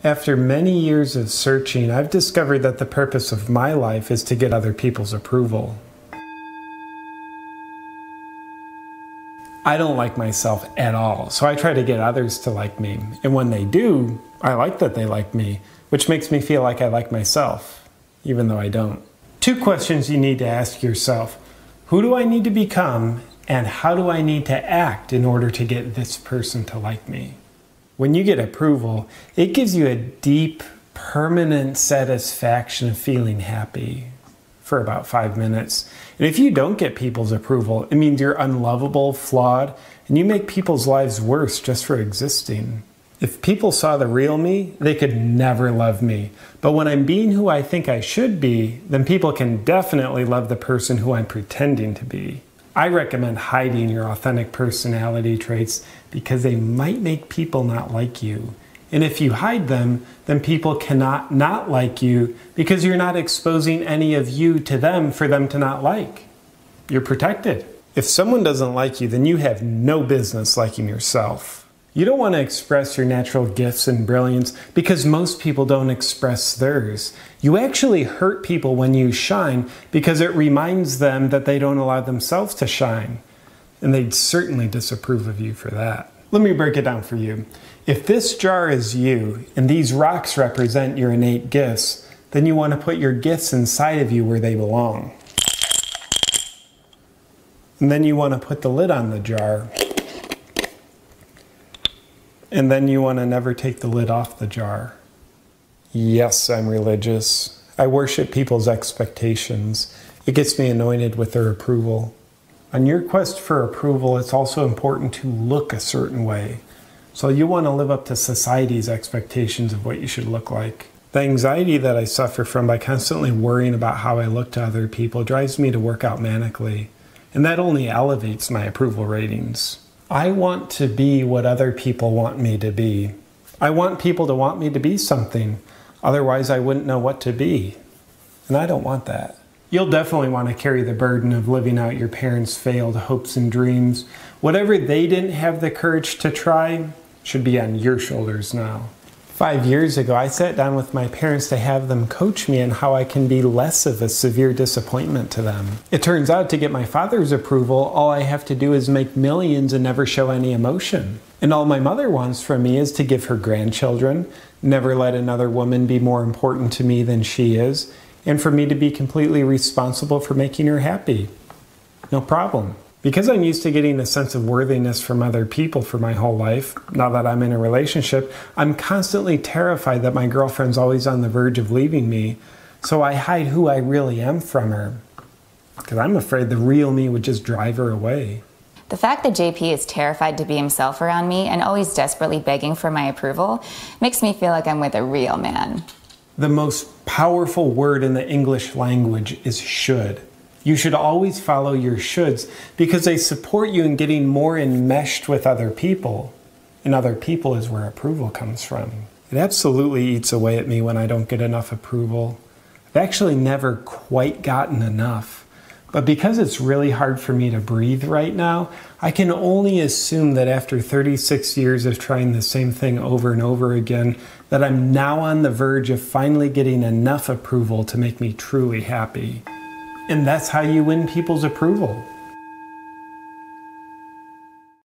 After many years of searching, I've discovered that the purpose of my life is to get other people's approval. I don't like myself at all, so I try to get others to like me. And when they do, I like that they like me, which makes me feel like I like myself, even though I don't. 2 questions you need to ask yourself. Who do I need to become, and how do I need to act in order to get this person to like me? When you get approval, it gives you a deep, permanent satisfaction of feeling happy for about 5 minutes. And if you don't get people's approval, it means you're unlovable, flawed, and you make people's lives worse just for existing. If people saw the real me, they could never love me. But when I'm being who I think I should be, then people can definitely love the person who I'm pretending to be. I recommend hiding your authentic personality traits because they might make people not like you. And if you hide them, then people cannot not like you because you're not exposing any of you to them for them to not like. You're protected. If someone doesn't like you, then you have no business liking yourself. You don't want to express your natural gifts and brilliance because most people don't express theirs. You actually hurt people when you shine because it reminds them that they don't allow themselves to shine. And they'd certainly disapprove of you for that. Let me break it down for you. If this jar is you and these rocks represent your innate gifts, then you want to put your gifts inside of you where they belong. And then you want to put the lid on the jar. And then you want to never take the lid off the jar. Yes, I'm religious. I worship people's expectations. It gets me anointed with their approval. On your quest for approval, it's also important to look a certain way. So you want to live up to society's expectations of what you should look like. The anxiety that I suffer from by constantly worrying about how I look to other people drives me to work out manically. And that only elevates my approval ratings. I want to be what other people want me to be. I want people to want me to be something. Otherwise, I wouldn't know what to be. And I don't want that. You'll definitely want to carry the burden of living out your parents' failed hopes and dreams. Whatever they didn't have the courage to try should be on your shoulders now. 5 years ago, I sat down with my parents to have them coach me on how I can be less of a severe disappointment to them. It turns out to get my father's approval, all I have to do is make millions and never show any emotion. And all my mother wants from me is to give her grandchildren, never let another woman be more important to me than she is, and for me to be completely responsible for making her happy. No problem. Because I'm used to getting a sense of worthiness from other people for my whole life, now that I'm in a relationship, I'm constantly terrified that my girlfriend's always on the verge of leaving me, so I hide who I really am from her. Because I'm afraid the real me would just drive her away. The fact that JP is terrified to be himself around me and always desperately begging for my approval makes me feel like I'm with a real man. The most powerful word in the English language is should. You should always follow your shoulds because they support you in getting more enmeshed with other people. And other people is where approval comes from. It absolutely eats away at me when I don't get enough approval. I've actually never quite gotten enough. But because it's really hard for me to breathe right now, I can only assume that after 36 years of trying the same thing over and over again, that I'm now on the verge of finally getting enough approval to make me truly happy. And that's how you win people's approval.